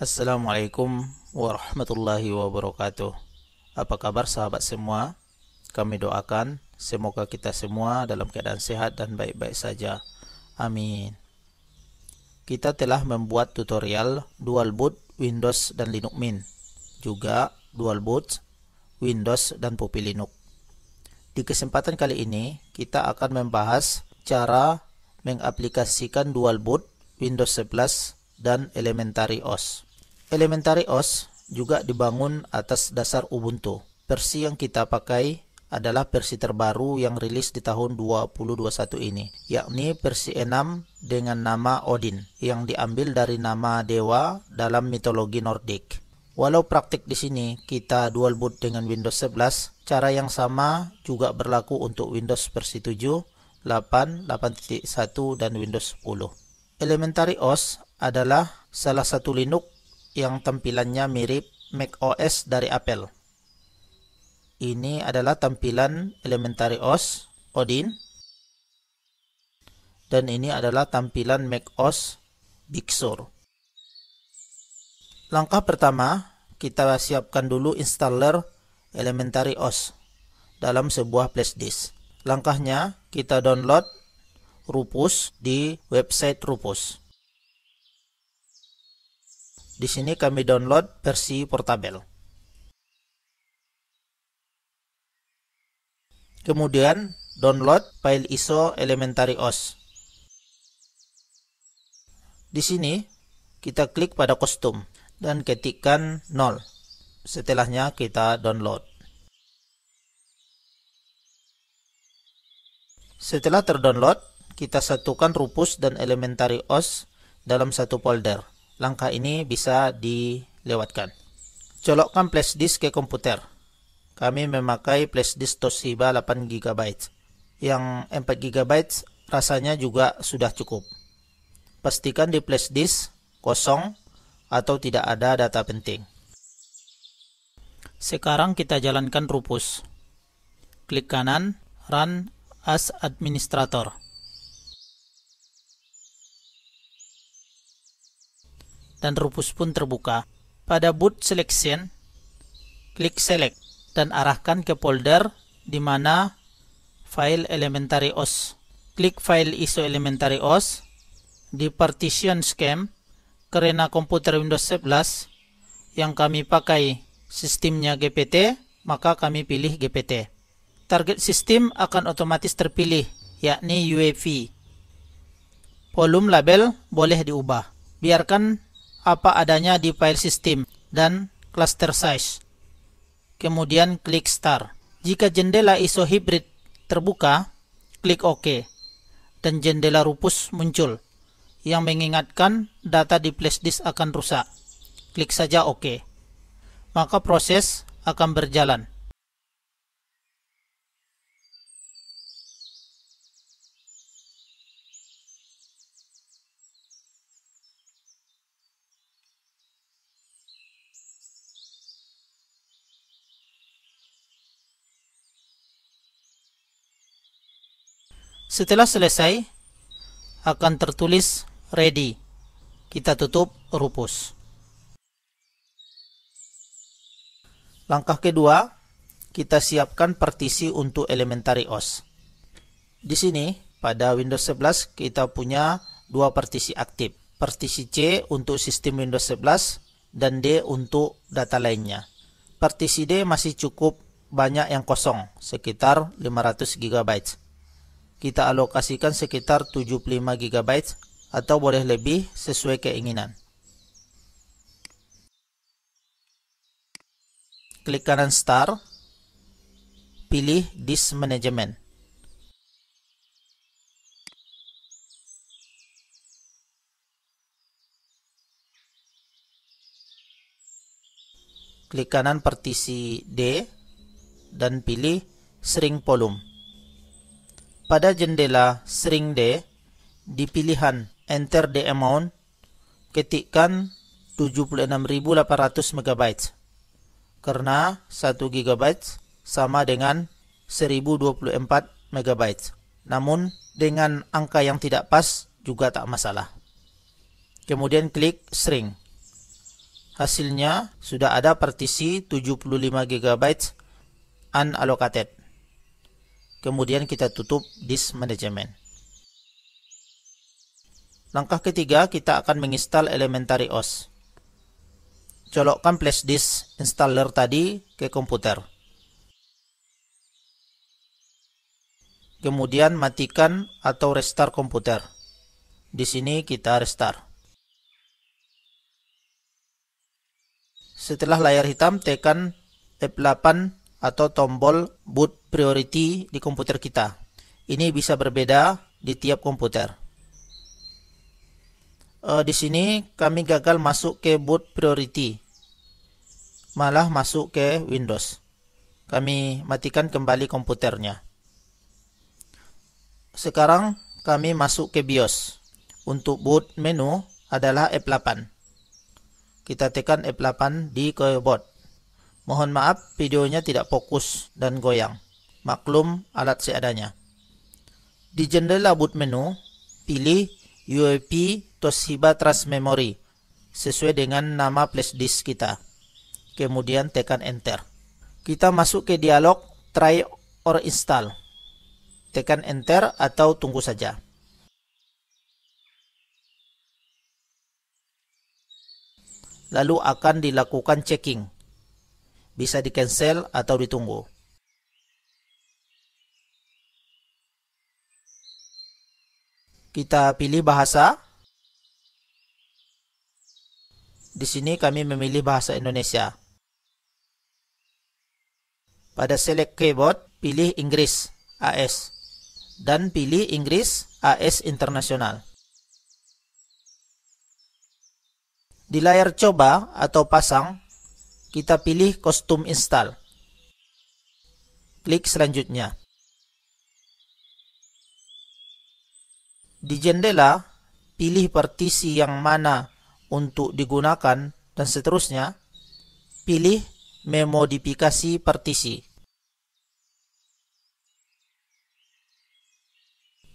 Assalamualaikum warahmatullahi wabarakatuh. Apa kabar sahabat semua? Kami doakan semoga kita semua dalam keadaan sehat dan baik-baik saja. Amin. Kita telah membuat tutorial dual boot Windows dan Linux Mint, juga dual boot Windows dan Puppy Linux. Di kesempatan kali ini kita akan membahas cara mengaplikasikan dual boot Windows 11 dan Elementary OS. Elementary OS juga dibangun atas dasar Ubuntu. Versi yang kita pakai adalah versi terbaru yang rilis di tahun 2021 ini, yakni versi 6 dengan nama Odin, yang diambil dari nama dewa dalam mitologi Nordik. Walau praktik di sini kita dual boot dengan Windows 11, cara yang sama juga berlaku untuk Windows versi 7, 8, 8.1 dan Windows 10. Elementary OS adalah salah satu Linux yang tampilannya mirip macOS dari Apple. Ini adalah tampilan Elementary OS Odin, dan ini adalah tampilan macOS Big Sur. Langkah pertama, kita siapkan dulu installer Elementary OS dalam sebuah flash disk. Langkahnya, kita download Rufus di website Rufus. Di sini kami download versi portable. Kemudian download file ISO Elementary OS. Di sini kita klik pada kostum dan ketikkan 0. Setelahnya kita download. Setelah terdownload, kita satukan Rufus dan Elementary OS dalam satu folder. Langkah ini bisa dilewatkan. Colokkan flash disk ke komputer. Kami memakai flash disk Toshiba 8 GB. Yang 4 GB rasanya juga sudah cukup. Pastikan di flash disk kosong atau tidak ada data penting. Sekarang kita jalankan Rufus. Klik kanan, Run as Administrator. Dan Rufus pun terbuka. Pada boot selection, klik select dan arahkan ke folder di mana file Elementary OS. Klik file ISO Elementary OS di partition scheme. Karena komputer Windows 11 yang kami pakai sistemnya GPT, maka kami pilih GPT. Target system akan otomatis terpilih, yakni UEFI. Volume label boleh diubah. Biarkan apa adanya di file system dan cluster size. Kemudian klik start. Jika jendela ISO hybrid terbuka, klik OK. Dan jendela Rufus muncul yang mengingatkan data di flash disk akan rusak. Klik saja OK. Maka proses akan berjalan. Setelah selesai, akan tertulis ready. Kita tutup Rufus. Langkah kedua, kita siapkan partisi untuk Elementary OS. Di sini, pada Windows 11 kita punya dua partisi aktif. Partisi C untuk sistem Windows 11 dan D untuk data lainnya. Partisi D masih cukup banyak yang kosong, sekitar 500 GB. Kita alokasikan sekitar 75 GB atau boleh lebih sesuai keinginan. Klik kanan Start, pilih Disk Management. Klik kanan partisi D dan pilih Shrink Volume. Pada jendela Shrink D, di pilihan Enter the Amount, ketikkan 76.800 MB. Karena 1 GB sama dengan 1024 MB. Namun dengan angka yang tidak pas juga tak masalah. Kemudian klik Shrink. Hasilnya sudah ada partisi 75 GB unallocated. Kemudian kita tutup disk manajemen. Langkah ketiga, kita akan menginstal Elementary OS. Colokkan flash disk installer tadi ke komputer. Kemudian matikan atau restart komputer. Di sini kita restart. Setelah layar hitam, tekan F8 atau tombol boot priority di komputer kita. Ini bisa berbeda di tiap komputer. Di sini kami gagal masuk ke boot priority, malah masuk ke Windows. Kami matikan kembali komputernya. Sekarang kami masuk ke BIOS. Untuk boot menu adalah F8. Kita tekan F8 di keyboard. Mohon maaf, videonya tidak fokus dan goyang. Maklum, alat seadanya. Di jendela boot menu, pilih UEFI Toshiba Trust Memory sesuai dengan nama flash disk kita. Kemudian tekan Enter. Kita masuk ke dialog Try or Install. Tekan Enter atau tunggu saja. Lalu akan dilakukan checking. Bisa di cancel atau ditunggu. Kita pilih bahasa. Di sini kami memilih bahasa Indonesia. Pada select keyboard, pilih Inggris AS dan pilih Inggris AS Internasional. Di layar coba atau pasang, kita pilih custom install. Klik selanjutnya. Di jendela, pilih partisi yang mana untuk digunakan dan seterusnya. Pilih memodifikasi partisi.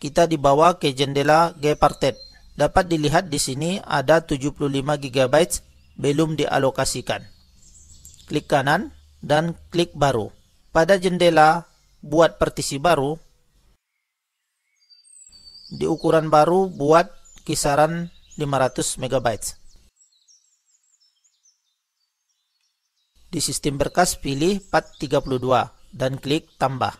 Kita dibawa ke jendela Gparted. Dapat dilihat di sini ada 75 GB belum dialokasikan. Klik kanan dan klik baru. Pada jendela buat partisi baru, di ukuran baru buat kisaran 500 MB. Di sistem berkas pilih FAT32 dan klik tambah.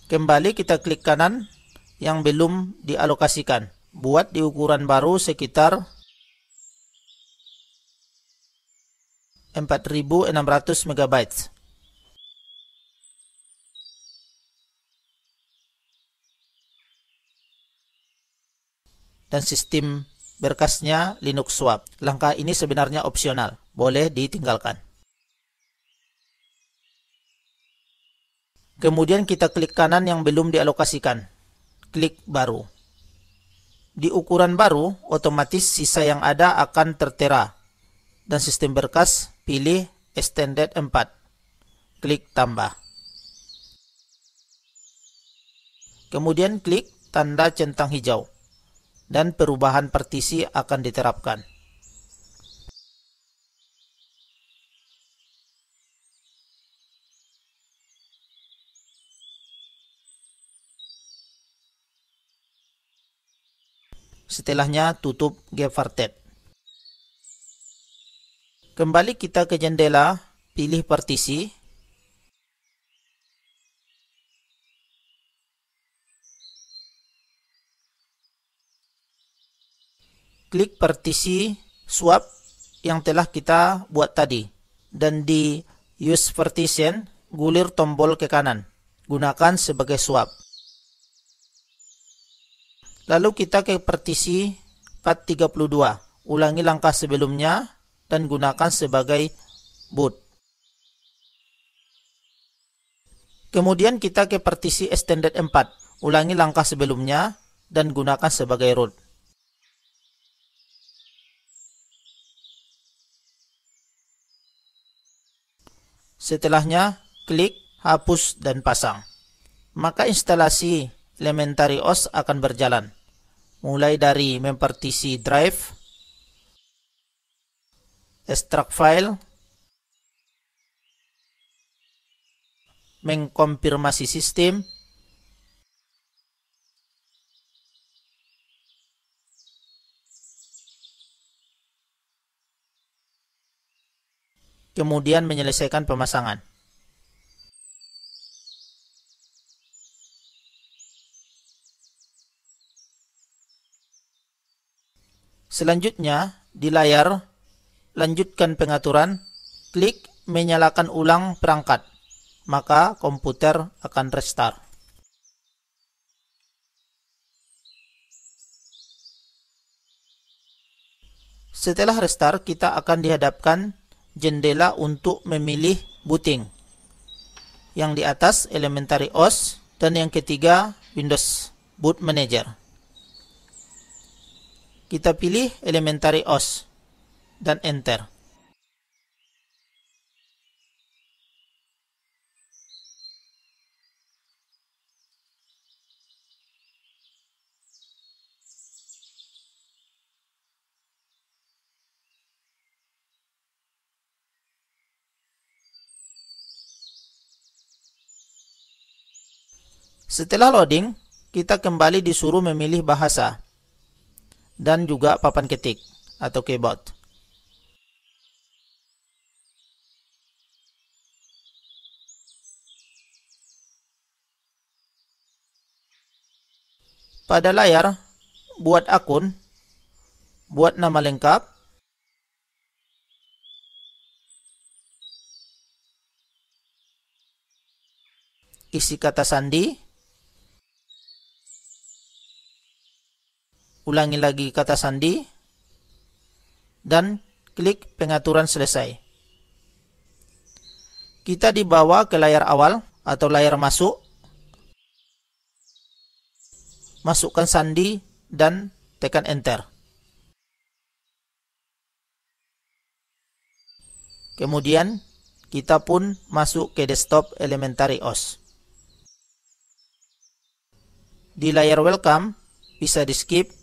Kembali kita klik kanan yang belum dialokasikan. Buat di ukuran baru sekitar 4600 MB. Dan sistem berkasnya Linux Swap. Langkah ini sebenarnya opsional, boleh ditinggalkan. Kemudian kita klik kanan yang belum dialokasikan. Klik baru. Di ukuran baru, otomatis sisa yang ada akan tertera. Dan sistem berkas pilih Extended 4. Klik tambah. Kemudian klik tanda centang hijau. Dan perubahan partisi akan diterapkan. Setelahnya tutup Gparted. Kembali kita ke jendela, pilih partisi. Klik partisi swap yang telah kita buat tadi. Dan di Use Partition, gulir tombol ke kanan. Gunakan sebagai swap. Lalu kita ke partisi FAT32. Ulangi langkah sebelumnya dan gunakan sebagai boot. Kemudian kita ke partisi Extended 4. Ulangi langkah sebelumnya dan gunakan sebagai root. Setelahnya, klik hapus dan pasang. Maka instalasi Elementary OS akan berjalan. Mulai dari mempartisi drive, extract file, mengkonfirmasi sistem, kemudian menyelesaikan pemasangan. Selanjutnya, di layar, lanjutkan pengaturan, klik menyalakan ulang perangkat, maka komputer akan restart. Setelah restart, kita akan dihadapkan jendela untuk memilih booting. Yang di atas Elementary OS dan yang ketiga Windows Boot Manager. Kita pilih Elementary OS dan enter. Setelah loading, kita kembali disuruh memilih bahasa dan juga papan ketik atau keyboard. Pada layar, buat akun, buat nama lengkap, isi kata sandi, ulangi lagi kata sandi, dan klik pengaturan selesai. Kita dibawa ke layar awal atau layar masuk. Masukkan sandi dan tekan enter. Kemudian kita pun masuk ke desktop Elementary OS. Di layar welcome bisa di skip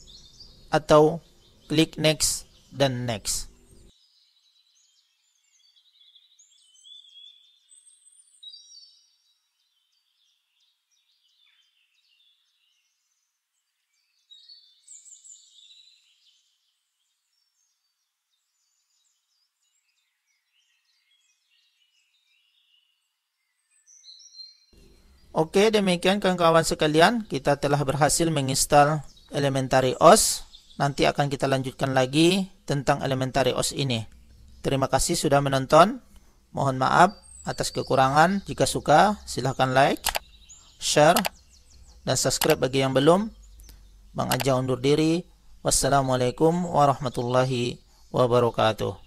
atau klik next dan next. Oke, demikian kawan-kawan sekalian, kita telah berhasil menginstal Elementary OS. Nanti akan kita lanjutkan lagi tentang Elementary OS ini. Terima kasih sudah menonton. Mohon maaf atas kekurangan. Jika suka, silahkan like, share, dan subscribe bagi yang belum. Bang Aja undur diri. Wassalamualaikum warahmatullahi wabarakatuh.